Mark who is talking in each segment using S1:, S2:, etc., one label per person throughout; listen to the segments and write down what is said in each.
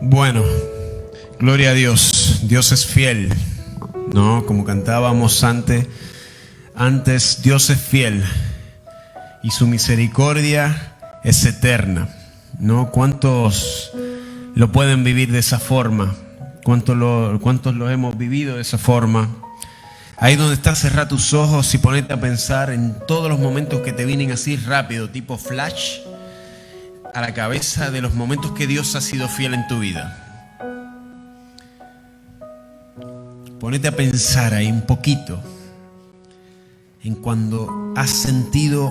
S1: Bueno, gloria a Dios. Dios es fiel, ¿no? Como cantábamos antes, Dios es fiel y su misericordia es eterna, ¿no? ¿Cuántos lo pueden vivir de esa forma? ¿Cuántos lo hemos vivido de esa forma? Ahí donde estás, cerra tus ojos y ponete a pensar en todos los momentos que te vienen así rápido, tipo flash, a la cabeza de los momentos que Dios ha sido fiel en tu vida. Ponete a pensar ahí un poquito en cuando has sentido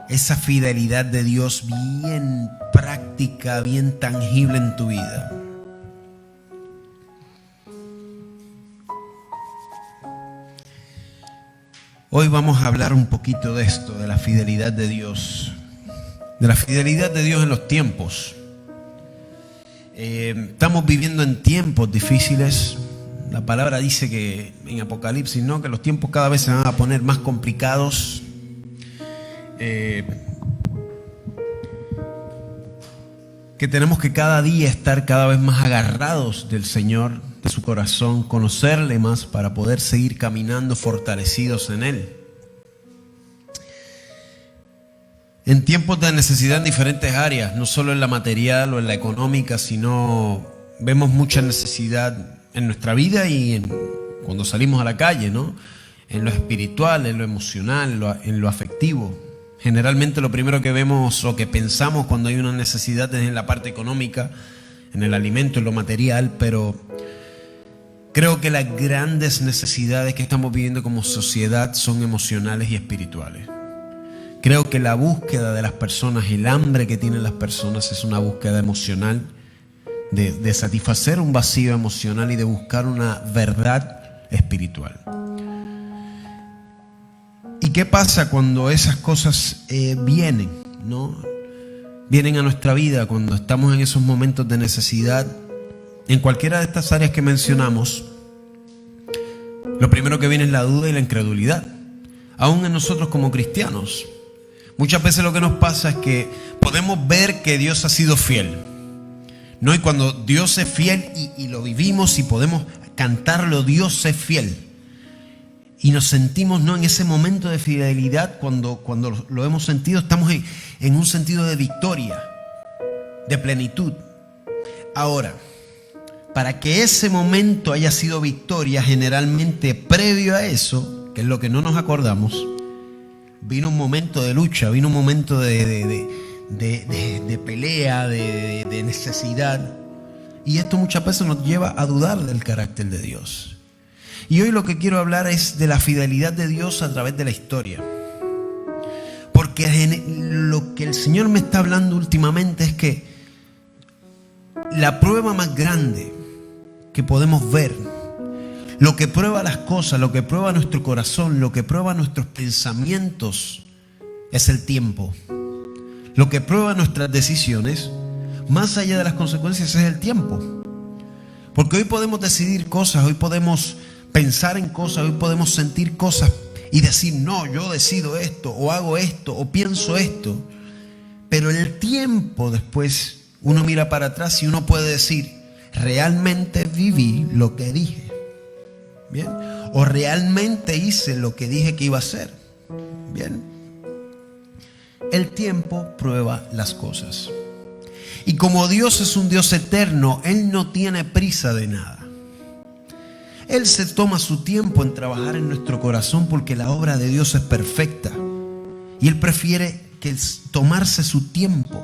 S1: esa fidelidad de Dios bien práctica, bien tangible en tu vida. Hoy vamos a hablar un poquito de esto, de la fidelidad de Dios. De la fidelidad de Dios en los tiempos. Estamos viviendo en tiempos difíciles. La palabra dice que en Apocalipsis, ¿no?, que los tiempos cada vez se van a poner más complicados. Que tenemos que cada día estar cada vez más agarrados del Señor, de su corazón, conocerle más para poder seguir caminando fortalecidos en Él. En tiempos de necesidad en diferentes áreas, no solo en la material o en la económica, sino vemos mucha necesidad en nuestra vida y cuando salimos a la calle, ¿no? En lo espiritual, en lo emocional, en lo afectivo. Generalmente lo primero que vemos o que pensamos cuando hay una necesidad es en la parte económica, en el alimento, en lo material, pero creo que las grandes necesidades que estamos viviendo como sociedad son emocionales y espirituales. Creo que la búsqueda de las personas, el hambre que tienen las personas es una búsqueda emocional, de satisfacer un vacío emocional y de buscar una verdad espiritual. ¿Y qué pasa cuando esas cosas vienen, ¿no? Vienen a nuestra vida cuando estamos en esos momentos de necesidad? En cualquiera de estas áreas que mencionamos, lo primero que viene es la duda y la incredulidad. Aún en nosotros como cristianos, muchas veces lo que nos pasa es que podemos ver que Dios ha sido fiel, ¿no? Y cuando Dios es fiel y lo vivimos y podemos cantarlo, Dios es fiel. Y nos sentimos, ¿no?, en ese momento de fidelidad, cuando lo hemos sentido, estamos en un sentido de victoria, de plenitud. Ahora, para que ese momento haya sido victoria, generalmente previo a eso, que es lo que no nos acordamos, vino un momento de lucha, vino un momento de pelea, de necesidad. Y esto muchas veces nos lleva a dudar del carácter de Dios. Y hoy lo que quiero hablar es de la fidelidad de Dios a través de la historia. Porque lo que el Señor me está hablando últimamente es que la prueba más grande que podemos ver, lo que prueba las cosas, lo que prueba nuestro corazón, lo que prueba nuestros pensamientos, es el tiempo. Lo que prueba nuestras decisiones, más allá de las consecuencias, es el tiempo. Porque hoy podemos decidir cosas, hoy podemos pensar en cosas, hoy podemos sentir cosas y decir, no, yo decido esto, o hago esto, o pienso esto. Pero el tiempo después, uno mira para atrás y uno puede decir, realmente viví lo que dije. Bien. O realmente hice lo que dije que iba a hacer. Bien. El tiempo prueba las cosas. Y como Dios es un Dios eterno, Él no tiene prisa de nada. Él se toma su tiempo en trabajar en nuestro corazón porque la obra de Dios es perfecta. Y Él prefiere tomarse su tiempo.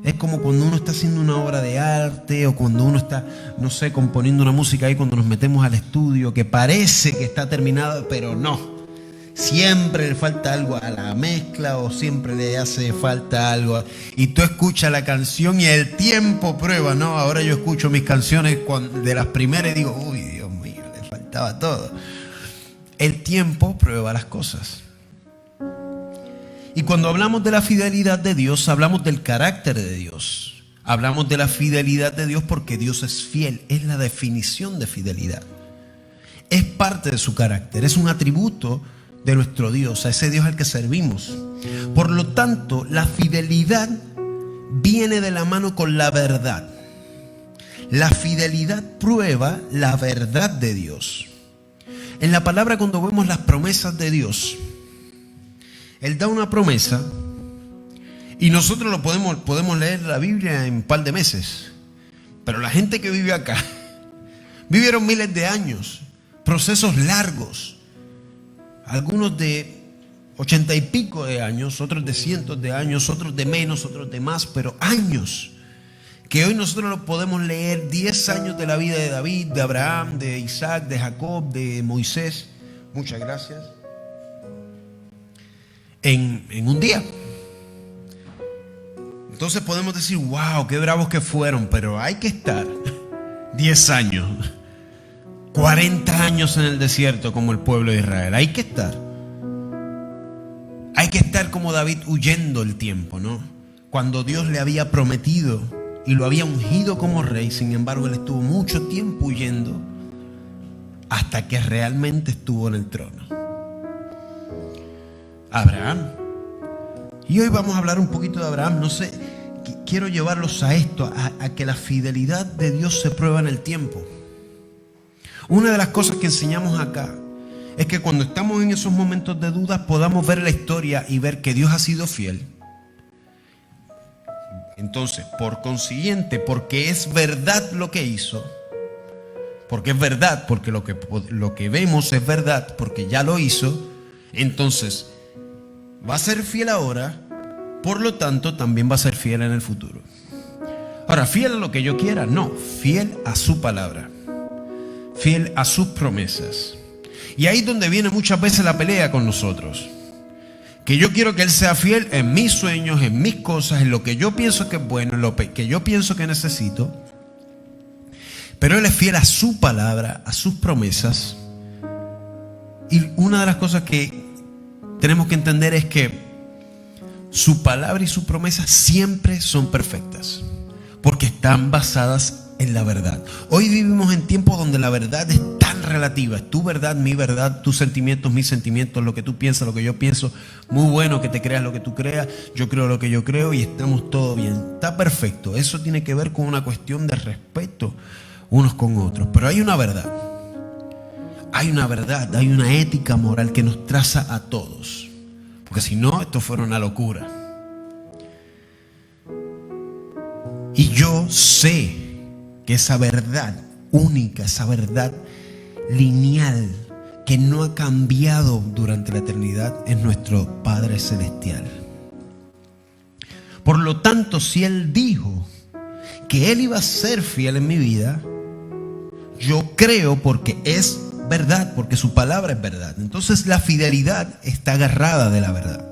S1: Es como cuando uno está haciendo una obra de arte o cuando uno está, no sé, componiendo una música ahí, cuando nos metemos al estudio, que parece que está terminado, pero no. Siempre le falta algo a la mezcla o siempre le hace falta algo. Y tú escuchas la canción y el tiempo prueba, ¿no? Ahora yo escucho mis canciones de las primeras y digo, uy, Dios mío, le faltaba todo. El tiempo prueba las cosas. Y cuando hablamos de la fidelidad de Dios, hablamos del carácter de Dios. Hablamos de la fidelidad de Dios porque Dios es fiel. Es la definición de fidelidad. Es parte de su carácter, es un atributo de nuestro Dios, a ese Dios al que servimos. Por lo tanto, la fidelidad viene de la mano con la verdad. La fidelidad prueba la verdad de Dios. En la palabra, cuando vemos las promesas de Dios, Él da una promesa y nosotros lo podemos leer la Biblia en un par de meses. Pero la gente que vive acá vivieron miles de años, procesos largos, algunos de 80 y pico de años, otros de cientos de años, otros de menos, otros de más, pero años que hoy nosotros lo podemos leer. 10 años de la vida de David, de Abraham, de Isaac, de Jacob, de Moisés. Muchas gracias. En un día. Entonces podemos decir, wow, qué bravos que fueron, pero hay que estar 10 años, 40 años en el desierto como el pueblo de Israel. Hay que estar. Hay que estar como David huyendo el tiempo, ¿no? Cuando Dios le había prometido y lo había ungido como rey, sin embargo él estuvo mucho tiempo huyendo hasta que realmente estuvo en el trono. Abraham. Y hoy vamos a hablar un poquito de Abraham. No sé, quiero llevarlos a esto, a que la fidelidad de Dios se prueba en el tiempo. Una de las cosas que enseñamos acá es que cuando estamos en esos momentos de dudas podamos ver la historia y ver que Dios ha sido fiel. Entonces, por consiguiente, porque es verdad lo que hizo, porque es verdad, porque lo que vemos es verdad, porque ya lo hizo, entonces va a ser fiel ahora, por lo tanto también va a ser fiel en el futuro. Ahora, fiel a lo que yo quiera, no, fiel a su palabra, fiel a sus promesas. Y ahí es donde viene muchas veces la pelea con nosotros. Que yo quiero que Él sea fiel en mis sueños, en mis cosas, en lo que yo pienso que es bueno, en lo que yo pienso que necesito. Pero Él es fiel a su palabra, a sus promesas. Y una de las cosas que tenemos que entender es que su palabra y su promesa siempre son perfectas, porque están basadas en la verdad. Hoy vivimos en tiempos donde la verdad es tan relativa. Es tu verdad, mi verdad, tus sentimientos, mis sentimientos, lo que tú piensas, lo que yo pienso. Muy bueno que te creas lo que tú creas, yo creo lo que yo creo y estamos todo bien. Está perfecto. Eso tiene que ver con una cuestión de respeto unos con otros. Pero hay una verdad. Hay una verdad, hay una ética moral que nos traza a todos. Porque si no, esto fuera una locura. Y yo sé que esa verdad única, esa verdad lineal, que no ha cambiado durante la eternidad, es nuestro Padre Celestial. Por lo tanto, si Él dijo que Él iba a ser fiel en mi vida, yo creo porque es verdad, porque su palabra es verdad. Entonces la fidelidad está agarrada de la verdad.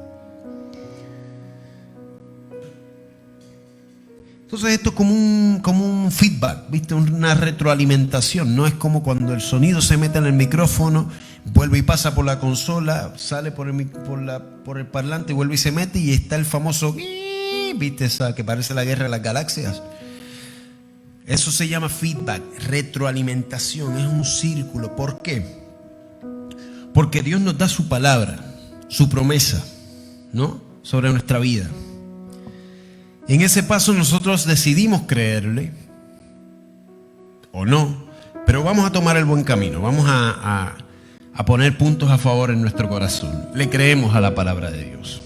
S1: Entonces esto es como un feedback, ¿viste? Una retroalimentación. No es como cuando el sonido se mete en el micrófono, vuelve y pasa por la consola, sale por el parlante y vuelve y se mete y está el famoso, ¿viste? Esa que parece la guerra de las galaxias. Eso se llama feedback, retroalimentación, es un círculo. ¿Por qué? Porque Dios nos da su palabra, su promesa, ¿no? Sobre nuestra vida. En ese paso nosotros decidimos creerle o no, pero vamos a tomar el buen camino, vamos a poner puntos a favor en nuestro corazón. Le creemos a la palabra de Dios.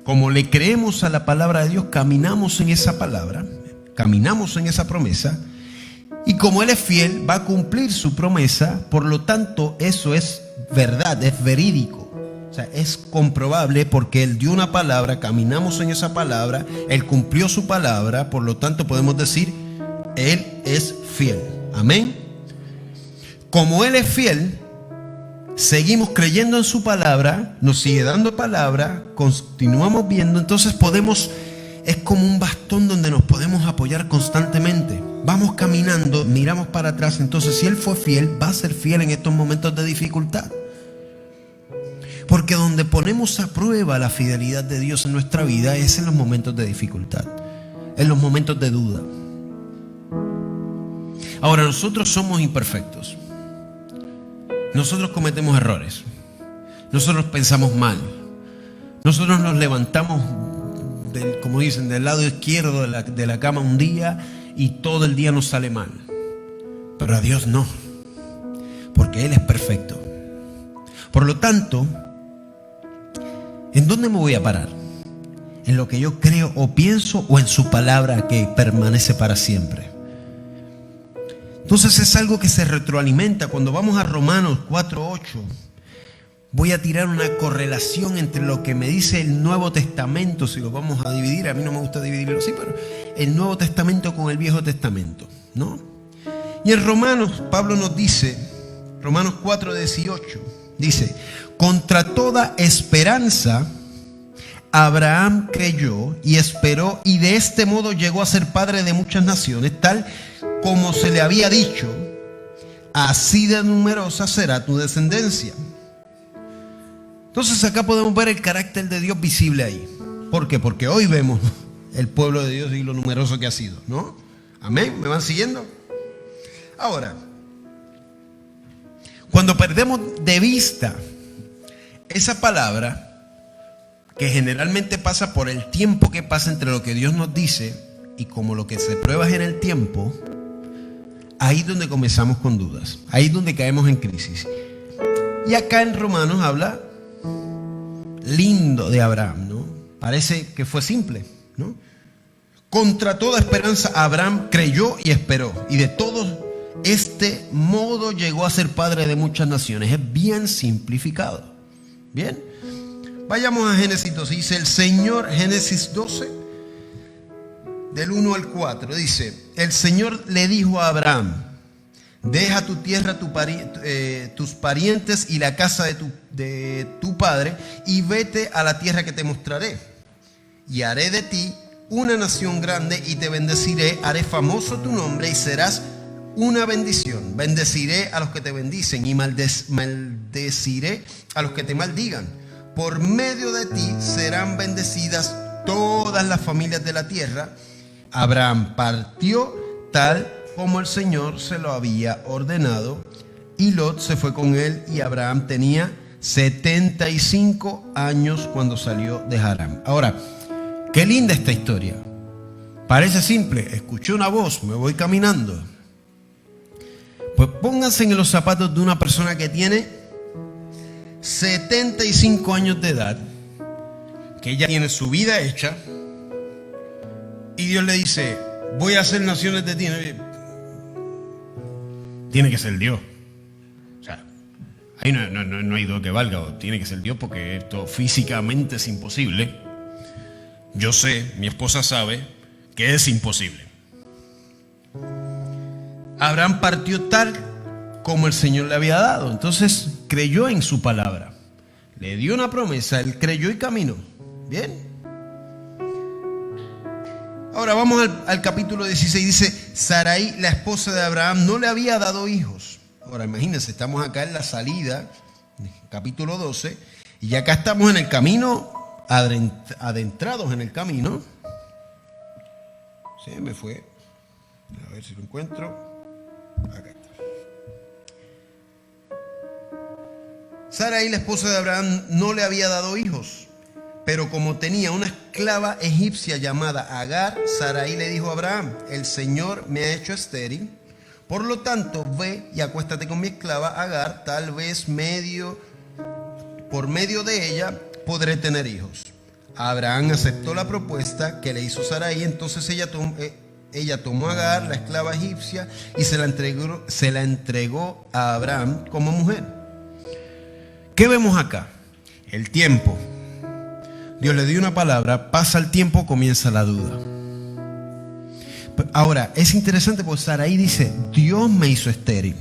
S1: Como le creemos a la palabra de Dios, caminamos en esa palabra, caminamos en esa promesa, y como Él es fiel, va a cumplir su promesa. Por lo tanto, eso es verdad, es verídico. O sea, es comprobable porque Él dio una palabra, caminamos en esa palabra, Él cumplió su palabra, por lo tanto podemos decir, Él es fiel. Amén. Como Él es fiel, seguimos creyendo en su palabra, nos sigue dando palabra, continuamos viendo, entonces es como un bastón donde nos podemos apoyar constantemente. Vamos caminando, miramos para atrás, entonces si Él fue fiel, va a ser fiel en estos momentos de dificultad. Porque donde ponemos a prueba la fidelidad de Dios en nuestra vida es en los momentos de dificultad, en los momentos de duda. Ahora, nosotros somos imperfectos. Nosotros cometemos errores. Nosotros pensamos mal. Nosotros nos levantamos, como dicen, del lado izquierdo de la cama un día y todo el día nos sale mal. Pero a Dios no, porque Él es perfecto. Por lo tanto, ¿en dónde me voy a parar? ¿En lo que yo creo o pienso, o en su palabra que permanece para siempre? Entonces es algo que se retroalimenta. Cuando vamos a Romanos 4:8, voy a tirar una correlación entre lo que me dice el Nuevo Testamento, si lo vamos a dividir. A mí no me gusta dividirlo así, pero el Nuevo Testamento con el Viejo Testamento, ¿no? Y en Romanos, Pablo nos dice, Romanos 4:18, dice: contra toda esperanza Abraham creyó y esperó, y de este modo llegó a ser padre de muchas naciones, tal como se le había dicho: así de numerosa será tu descendencia. Entonces acá podemos ver el carácter de Dios visible ahí. ¿Por qué? Porque hoy vemos el pueblo de Dios y lo numeroso que ha sido, ¿no? Amén, ¿me van siguiendo? Ahora, cuando perdemos de vista esa palabra, que generalmente pasa por el tiempo que pasa entre lo que Dios nos dice y como lo que se prueba en el tiempo, ahí es donde comenzamos con dudas, ahí es donde caemos en crisis. Y acá en Romanos habla lindo de Abraham, ¿no? Parece que fue simple, ¿no? Contra toda esperanza Abraham creyó y esperó, y de todo este modo llegó a ser padre de muchas naciones. Es bien simplificado. Bien, vayamos a Génesis 12. Dice el Señor, Génesis 12, del 1 al 4, dice: el Señor le dijo a Abraham: deja tu tierra, tus parientes y la casa de tu padre, y vete a la tierra que te mostraré. Y haré de ti una nación grande, y te bendeciré, haré famoso tu nombre, y serás una bendición. Bendeciré a los que te bendicen, y maldeciré a los que te maldigan. Por medio de ti serán bendecidas todas las familias de la tierra. Abraham partió tal como el Señor se lo había ordenado, y Lot se fue con él, y Abraham tenía 75 años cuando salió de Harán. Ahora, qué linda esta historia. Parece simple: escuché una voz, me voy caminando. Pues pónganse en los zapatos de una persona que tiene 75 años de edad, que ella tiene su vida hecha, y Dios le dice: voy a hacer naciones de ti. Tiene que ser Dios. O sea, ahí no hay duda que valga. Tiene que ser Dios, porque esto físicamente es imposible. Yo sé, mi esposa sabe que es imposible. Abraham partió tal como el Señor le había dado. Entonces creyó en su palabra. Le dio una promesa, él creyó y caminó. Bien. Ahora vamos al capítulo 16. Dice: Sarai, la esposa de Abraham, no le había dado hijos. Ahora imagínense, estamos acá en la salida, capítulo 12, y acá estamos en el camino, adentrados en el camino. Se me fue. A ver si lo encuentro. Acá está. Sarai, la esposa de Abraham, no le había dado hijos, pero como tenía una esclava egipcia llamada Agar, Sarai le dijo a Abraham: el Señor me ha hecho estéril, por lo tanto ve y acuéstate con mi esclava Agar, tal vez por medio de ella podré tener hijos. Abraham aceptó la propuesta que le hizo Sarai. Entonces ella tomó a Agar, la esclava egipcia, y se la entregó a Abraham como mujer. ¿Qué vemos acá? El tiempo. Dios le dio una palabra, pasa el tiempo, comienza la duda. Ahora, es interesante porque Sarai dice: Dios me hizo estéril.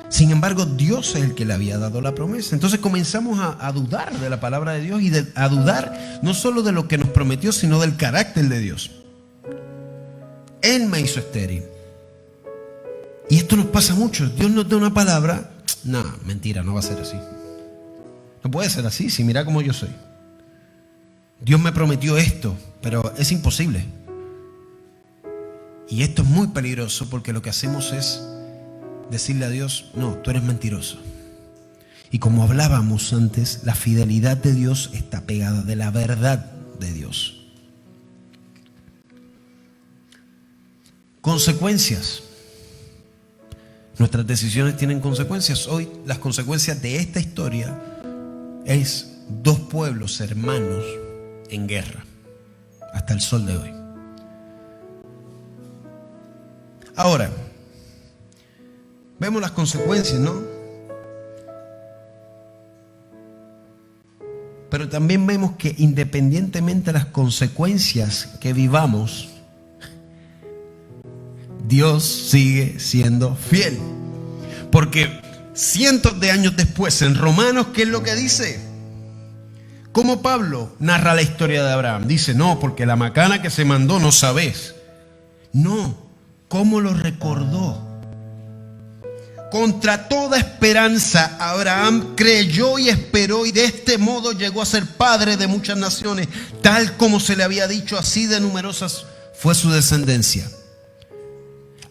S1: Sin embargo, Dios es el que le había dado la promesa. Entonces comenzamos a dudar de la palabra de Dios, y a dudar no solo de lo que nos prometió, sino del carácter de Dios. Él me hizo estéril. Y esto nos pasa mucho. Dios nos da una palabra. No, mentira, no va a ser así. No puede ser así, si mira cómo yo soy. Dios me prometió esto, pero es imposible. Y esto es muy peligroso, porque lo que hacemos es decirle a Dios: no, tú eres mentiroso. Y como hablábamos antes, la fidelidad de Dios está pegada de la verdad de Dios. consecuencias. Nuestras decisiones tienen consecuencias. Hoy las consecuencias de esta historia es 2 pueblos hermanos en guerra hasta el sol de hoy. Ahora, vemos las consecuencias, ¿no? Pero también vemos que independientemente de las consecuencias que vivamos, Dios sigue siendo fiel. Porque cientos de años después, en Romanos, ¿qué es lo que dice? ¿Cómo Pablo narra la historia de Abraham? Dice, no, porque la macana que se mandó no sabes. No, ¿cómo lo recordó? Contra toda esperanza, Abraham creyó y esperó, y de este modo llegó a ser padre de muchas naciones, tal como se le había dicho, así de numerosas fue su descendencia.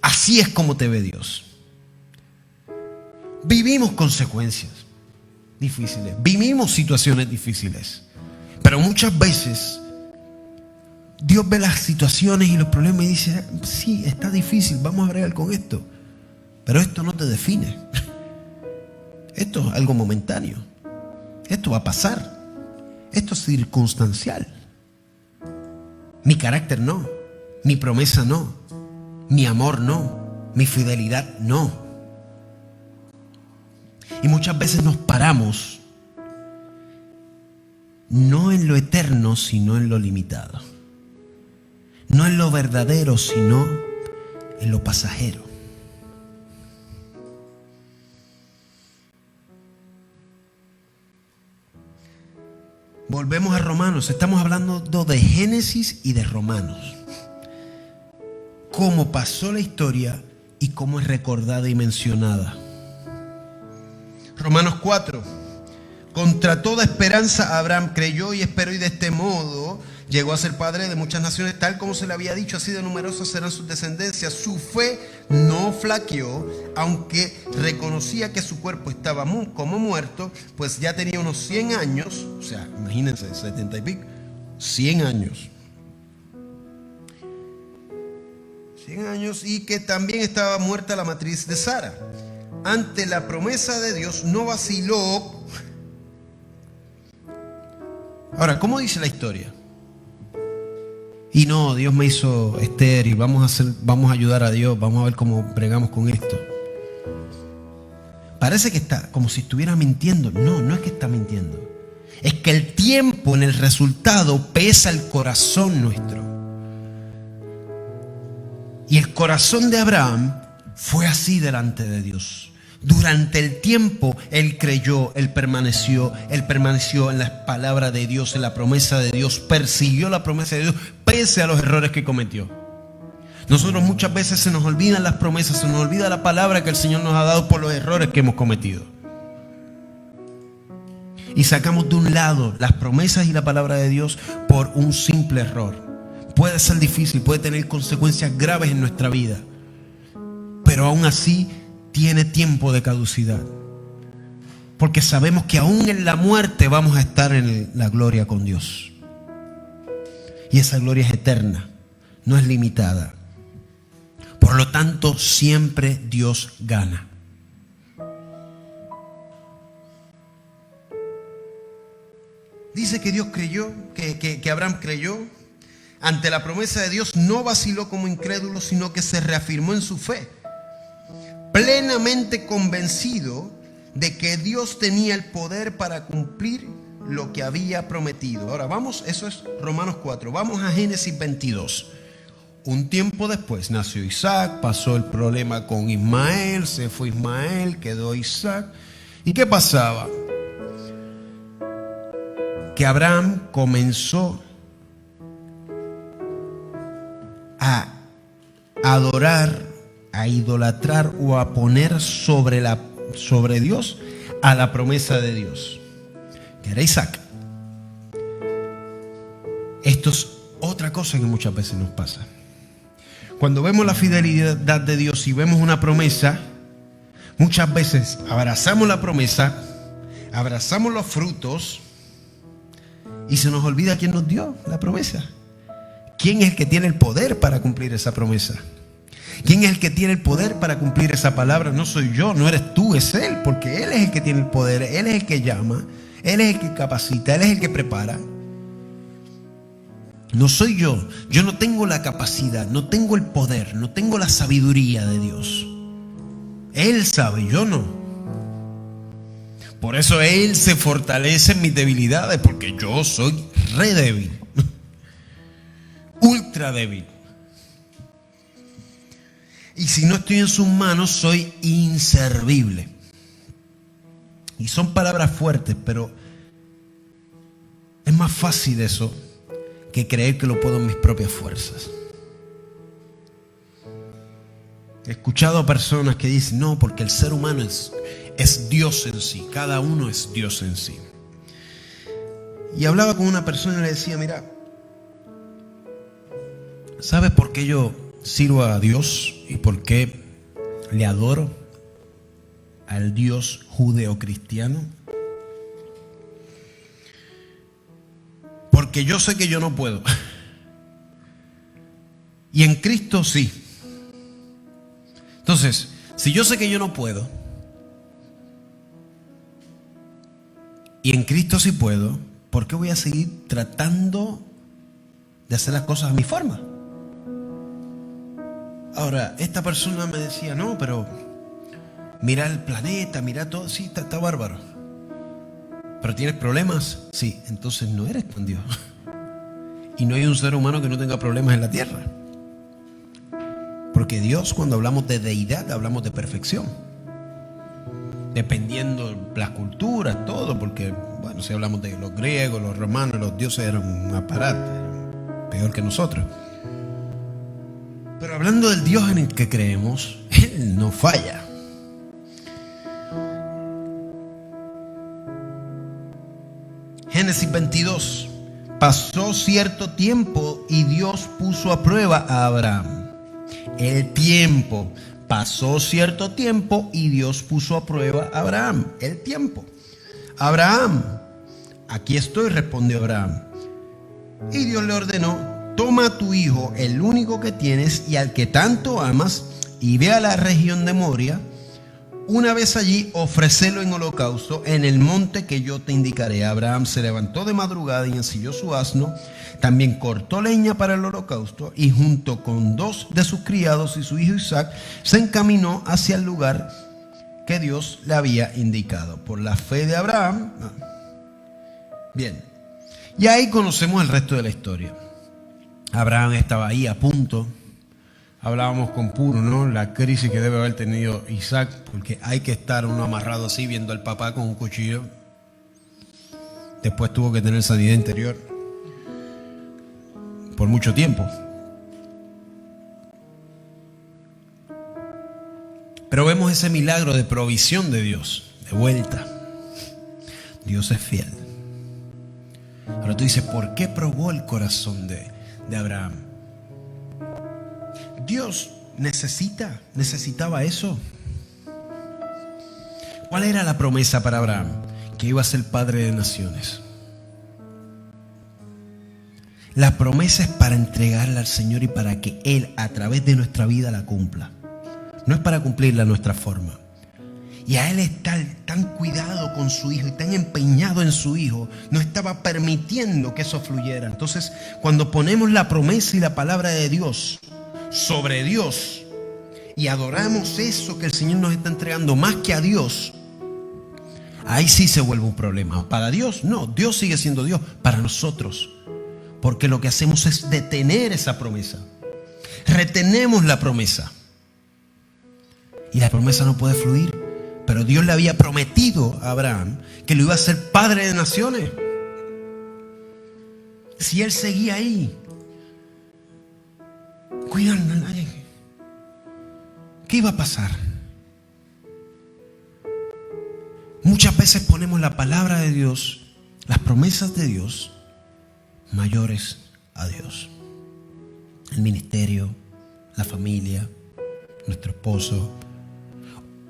S1: Así es como te ve Dios. Vivimos consecuencias difíciles, vivimos situaciones difíciles, pero muchas veces Dios ve las situaciones y los problemas y dice, sí, está difícil, vamos a bregar con esto, pero esto no te define. Esto es algo momentáneo, esto va a pasar, esto es circunstancial. Mi carácter no, mi promesa no, mi amor no, mi fidelidad no. Y muchas veces nos paramos no en lo eterno, sino en lo limitado. No en lo verdadero, sino en lo pasajero. Volvemos a Romanos. Estamos hablando de Génesis y de Romanos. Cómo pasó la historia y cómo es recordada y mencionada. Romanos 4. Contra toda esperanza Abraham creyó y esperó, y de este modo llegó a ser padre de muchas naciones, tal como se le había dicho, así de numerosas serán sus descendencias. Su fe no flaqueó, aunque reconocía que su cuerpo estaba como muerto, pues ya tenía unos 100 años, o sea, imagínense, 70 y pico, 100 años. 100 años, y que también estaba muerta la matriz de Sara. Ante la promesa de Dios no vaciló. Ahora, ¿cómo dice la historia? Y no, Dios me hizo estéril, vamos a ayudar a Dios, vamos a ver cómo bregamos con esto. Parece que está como si estuviera mintiendo. No, no es que está mintiendo. Es que el tiempo en el resultado pesa el corazón nuestro. Y el corazón de Abraham fue así delante de Dios. Durante el tiempo él creyó, él permaneció en la palabra de Dios, en la promesa de Dios, persiguió la promesa de Dios pese a los errores que cometió. Nosotros muchas veces se nos olvidan las promesas, se nos olvida la palabra que el Señor nos ha dado por los errores que hemos cometido. Y sacamos de un lado las promesas y la palabra de Dios por un simple error. Puede ser difícil, puede tener consecuencias graves en nuestra vida, pero aún así tiene tiempo de caducidad, porque sabemos que aún en la muerte vamos a estar en la gloria con Dios, y esa gloria es eterna, no es limitada. Por lo tanto, siempre Dios gana. Dice que Dios creyó, que Abraham creyó ante la promesa de Dios, no vaciló como incrédulo, sino que se reafirmó en su fe, plenamente convencido de que Dios tenía el poder para cumplir lo que había prometido. Ahora vamos, eso es Romanos 4, vamos a Génesis 22. Un tiempo después nació Isaac, pasó el problema con Ismael, se fue Ismael, quedó Isaac. ¿Y qué pasaba? Que Abraham comenzó a adorar, a idolatrar o a poner sobre Dios a la promesa de Dios, que era Isaac. Esto es otra cosa que muchas veces nos pasa. Cuando vemos la fidelidad de Dios y vemos una promesa, muchas veces abrazamos la promesa, abrazamos los frutos y se nos olvida quién nos dio la promesa. ¿Quién es el que tiene el poder para cumplir esa promesa? ¿Quién es el que tiene el poder para cumplir esa palabra? No soy yo, no eres tú, es Él, porque Él es el que tiene el poder, Él es el que llama, Él es el que capacita, Él es el que prepara. No soy yo, yo no tengo la capacidad, no tengo el poder, no tengo la sabiduría de Dios. Él sabe, yo no. Por eso Él se fortalece en mis debilidades, porque yo soy re débil, ultra débil. Y si no estoy en sus manos, soy inservible. Y son palabras fuertes, pero es más fácil eso que creer que lo puedo en mis propias fuerzas. He escuchado a personas que dicen, no, porque el ser humano es Dios en sí. Cada uno es Dios en sí. Y hablaba con una persona y le decía, mira, ¿sabes por qué yo sirvo a Dios y por qué le adoro al Dios judeocristiano? Porque yo sé que yo no puedo. Y en Cristo sí. Entonces, si yo sé que yo no puedo, y en Cristo sí puedo, ¿por qué voy a seguir tratando de hacer las cosas a mi forma? Ahora, esta persona me decía, no, pero mira el planeta, mira todo, sí, está bárbaro. ¿Pero tienes problemas? Sí, entonces no eres con Dios. Y no hay un ser humano que no tenga problemas en la tierra. Porque Dios, cuando hablamos de deidad, hablamos de perfección. Dependiendo las culturas, todo, porque, bueno, si hablamos de los griegos, los romanos, los dioses eran un aparato, peor que nosotros. Pero hablando del Dios en el que creemos, Él no falla. Génesis 22. Pasó cierto tiempo y Dios puso a prueba a Abraham. El tiempo. Pasó cierto tiempo y Dios puso a prueba a Abraham. El tiempo. Abraham, aquí estoy, respondió Abraham. Y Dios le ordenó, toma a tu hijo, el único que tienes y al que tanto amas, y ve a la región de Moria. Una vez allí, ofrécelo en holocausto en el monte que yo te indicaré. Abraham se levantó de madrugada y ensilló su asno. También cortó leña para el holocausto y junto con 2 de sus criados y su hijo Isaac, se encaminó hacia el lugar que Dios le había indicado. Por la fe de Abraham. Bien. Y ahí conocemos el resto de la historia. Abraham estaba ahí a punto. Hablábamos con Puro, ¿no? La crisis que debe haber tenido Isaac, porque hay que estar uno amarrado así viendo al papá con un cuchillo. Después tuvo que tener sanidad interior por mucho tiempo. Pero vemos ese milagro de provisión de Dios, de vuelta. Dios es fiel. Ahora tú dices, ¿por qué probó el corazón de Abraham? Dios necesitaba eso. ¿Cuál era la promesa para Abraham? Que iba a ser padre de naciones. La promesa es para entregarla al Señor y para que Él a través de nuestra vida la cumpla. No es para cumplirla a nuestra forma. Y a Él estar tan cuidado con su hijo y tan empeñado en su hijo, no estaba permitiendo que eso fluyera. Entonces, cuando ponemos la promesa y la palabra de Dios sobre Dios y adoramos eso que el Señor nos está entregando más que a Dios, ahí sí se vuelve un problema. Para Dios, no, Dios sigue siendo Dios. Para nosotros, porque lo que hacemos es detener esa promesa. Retenemos la promesa y la promesa no puede fluir. Pero Dios le había prometido a Abraham que lo iba a hacer padre de naciones. Si él seguía ahí cuidando a nadie, ¿qué iba a pasar? Muchas veces ponemos la palabra de Dios, las promesas de Dios, mayores a Dios. El ministerio, la familia, nuestro esposo,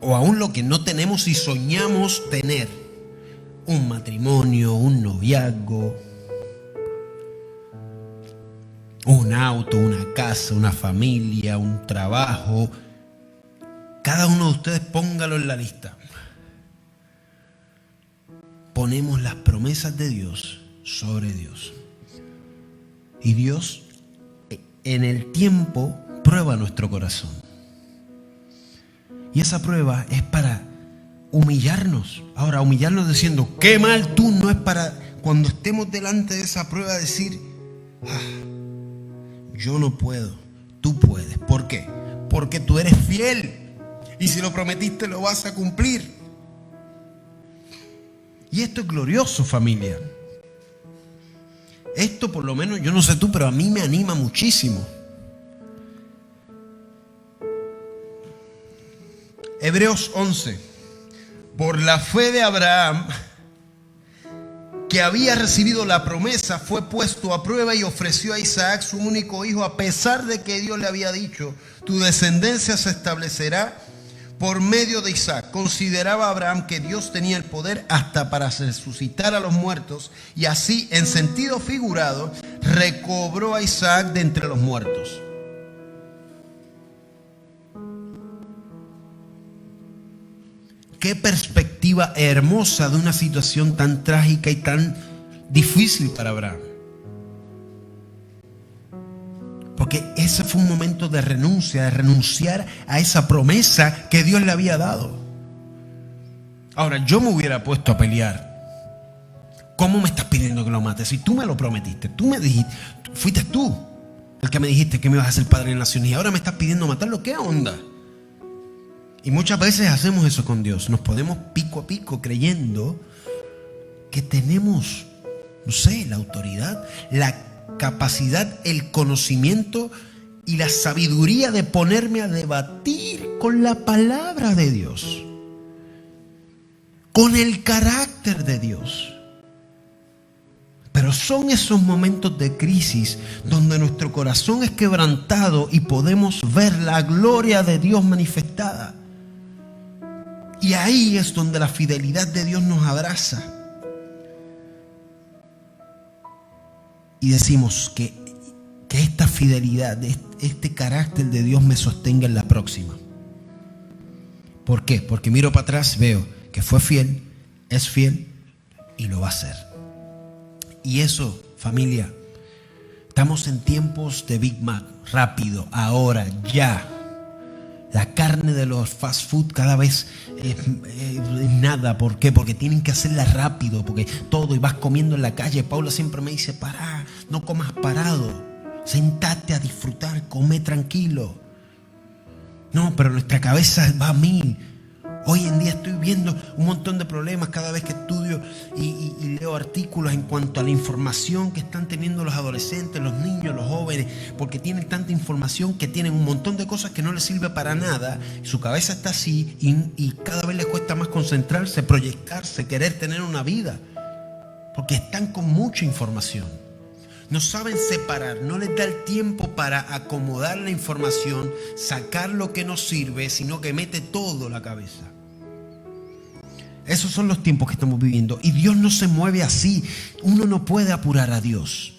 S1: o aún lo que no tenemos y soñamos tener, un matrimonio, un noviazgo. Un auto, una casa, una familia, un trabajo. Cada uno de ustedes póngalo en la lista. Ponemos las promesas de Dios sobre Dios. Y Dios en el tiempo prueba nuestro corazón. Y esa prueba es para humillarnos. Ahora, humillarnos diciendo, qué mal tú, no es para cuando estemos delante de esa prueba decir, yo no puedo, tú puedes. ¿Por qué? Porque tú eres fiel. Y si lo prometiste, lo vas a cumplir. Y esto es glorioso, familia. Esto por lo menos, yo no sé tú, pero a mí me anima muchísimo. Hebreos 11. Por la fe de Abraham, que había recibido la promesa, fue puesto a prueba y ofreció a Isaac, su único hijo, a pesar de que Dios le había dicho, tu descendencia se establecerá por medio de Isaac. Consideraba Abraham que Dios tenía el poder hasta para resucitar a los muertos, y así, en sentido figurado, recobró a Isaac de entre los muertos. Qué perspectiva hermosa de una situación tan trágica y tan difícil para Abraham. Porque ese fue un momento de renuncia, de renunciar a esa promesa que Dios le había dado. Ahora, yo me hubiera puesto a pelear. ¿Cómo me estás pidiendo que lo mate? Si tú me lo prometiste, tú me dijiste, fuiste tú el que me dijiste que me ibas a hacer padre de naciones y ahora me estás pidiendo matarlo. ¿Qué onda? Y muchas veces hacemos eso con Dios. Nos ponemos pico a pico creyendo que tenemos, no sé, la autoridad, la capacidad, el conocimiento y la sabiduría de ponerme a debatir con la palabra de Dios, con el carácter de Dios. Pero son esos momentos de crisis donde nuestro corazón es quebrantado y podemos ver la gloria de Dios manifestada. Y ahí es donde la fidelidad de Dios nos abraza. Y decimos que esta fidelidad, este carácter de Dios me sostenga en la próxima. ¿Por qué? Porque miro para atrás, veo que fue fiel, es fiel y lo va a hacer. Y eso, familia, estamos en tiempos de Big Mac, rápido, ahora, ya. La carne de los fast food cada vez es nada. ¿Por qué? Porque tienen que hacerla rápido, porque todo, y vas comiendo en la calle. Paula siempre me dice, pará, no comas parado, sentate a disfrutar, come tranquilo. No, pero nuestra cabeza va a mil. Hoy en día estoy viendo un montón de problemas cada vez que estudio y leo artículos en cuanto a la información que están teniendo los adolescentes, los niños, los jóvenes, porque tienen tanta información que tienen un montón de cosas que no les sirve para nada. Su cabeza está así y cada vez les cuesta más concentrarse, proyectarse, querer tener una vida, porque están con mucha información. No saben separar, no les da el tiempo para acomodar la información, sacar lo que no sirve, sino que mete todo la cabeza. Esos son los tiempos que estamos viviendo. Y Dios no se mueve así. Uno no puede apurar a Dios.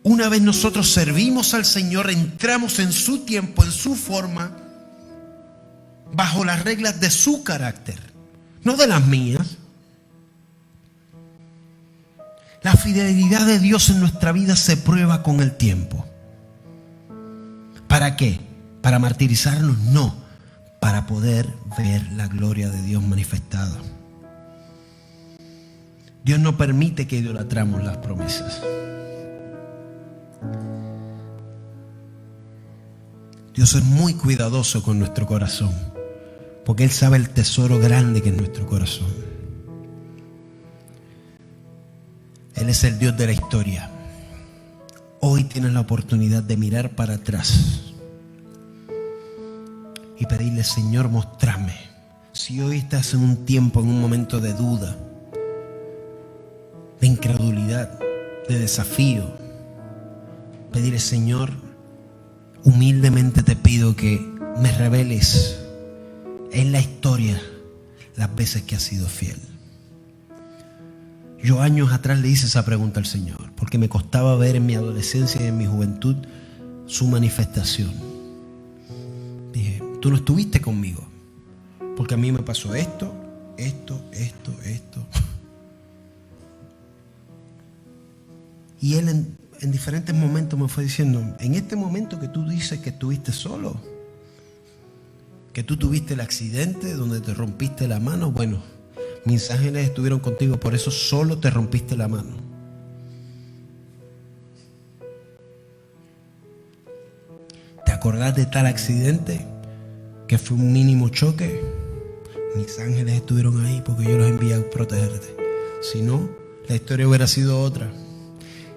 S1: Una vez nosotros servimos al Señor, entramos en su tiempo, en su forma, bajo las reglas de su carácter, no de las mías. La fidelidad de Dios en nuestra vida se prueba con el tiempo. ¿Para qué? ¿Para martirizarnos? No. Para poder ver la gloria de Dios manifestada. Dios no permite que idolatramos las promesas. Dios es muy cuidadoso con nuestro corazón, porque Él sabe el tesoro grande que es nuestro corazón. Él es el Dios de la historia. Hoy tienes la oportunidad de mirar para atrás y pedirle, Señor, mostrame. Si hoy estás en un tiempo, en un momento de duda, de incredulidad, de desafío, pedirle, Señor, humildemente te pido que me reveles en la historia las veces que has sido fiel. Yo años atrás le hice esa pregunta al Señor, porque me costaba ver en mi adolescencia y en mi juventud su manifestación. Dije, tú no estuviste conmigo, porque a mí me pasó esto. Y Él en diferentes momentos me fue diciendo, en este momento que tú dices que estuviste solo, que tú tuviste el accidente donde te rompiste la mano, bueno, mis ángeles estuvieron contigo, por eso solo te rompiste la mano. ¿Te acordás de tal accidente que fue un mínimo choque? Mis ángeles estuvieron ahí porque yo los envié a protegerte. Si no, la historia hubiera sido otra.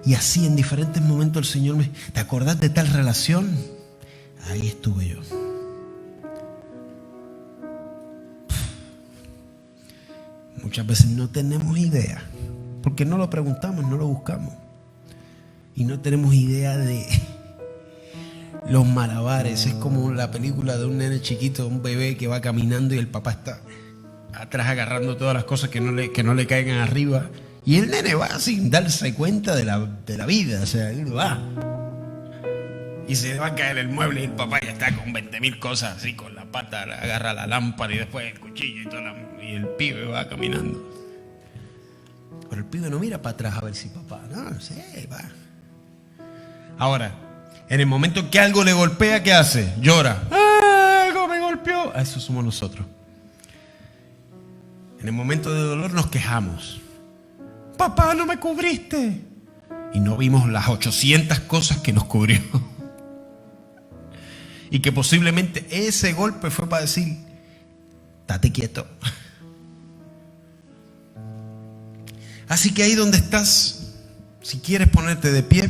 S1: Y así en diferentes momentos el Señor me... ¿Te acordás de tal relación? Ahí estuve yo. Muchas veces no tenemos idea, porque no lo preguntamos, no lo buscamos. Y no tenemos idea de los malabares. Es como la película de un nene chiquito, un bebé que va caminando y el papá está atrás agarrando todas las cosas que no le caigan arriba. Y el nene va sin darse cuenta de la vida, o sea, él va. Y se va a caer el mueble y el papá ya está con 20.000 cosas así, con la pata, agarra la lámpara y después el cuchillo y el pibe va caminando. Pero el pibe no mira para atrás a ver si papá, no sé, va. Ahora, en el momento en que algo le golpea, ¿qué hace? Llora. Algo me golpeó. Eso somos nosotros. En el momento de dolor nos quejamos. Papá, no me cubriste. Y no vimos las 800 cosas que nos cubrió. Y que posiblemente ese golpe fue para decir, estate quieto. Así que ahí donde estás, si quieres ponerte de pie,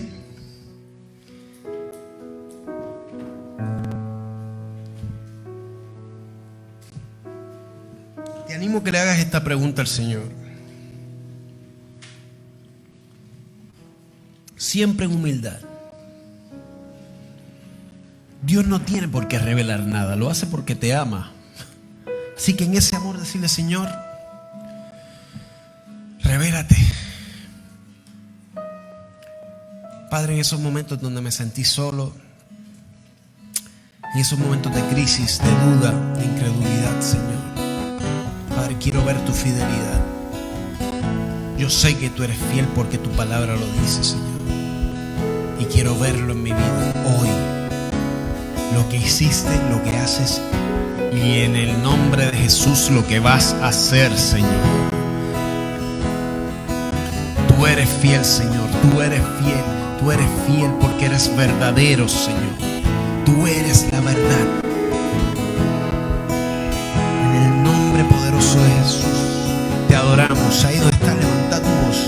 S1: te animo que le hagas esta pregunta al Señor. Siempre en humildad. Dios no tiene por qué revelar nada, lo hace porque te ama. Así que en ese amor decirle, Señor, revélate. Padre, en esos momentos donde me sentí solo, en esos momentos de crisis, de duda, de incredulidad, Señor, Padre, quiero ver tu fidelidad. Yo sé que tú eres fiel porque tu palabra lo dice, Señor. Y quiero verlo en mi vida hoy. Lo que hiciste, lo que haces, y en el nombre de Jesús lo que vas a hacer, Señor. Tú eres fiel, Señor. Tú eres fiel. Tú eres fiel porque eres verdadero, Señor. Tú eres la verdad. En el nombre poderoso de Jesús te adoramos. Ahí donde estás, levanta tu voz.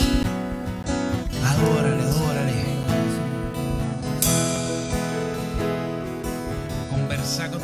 S1: Adórale, adórale. Conversa con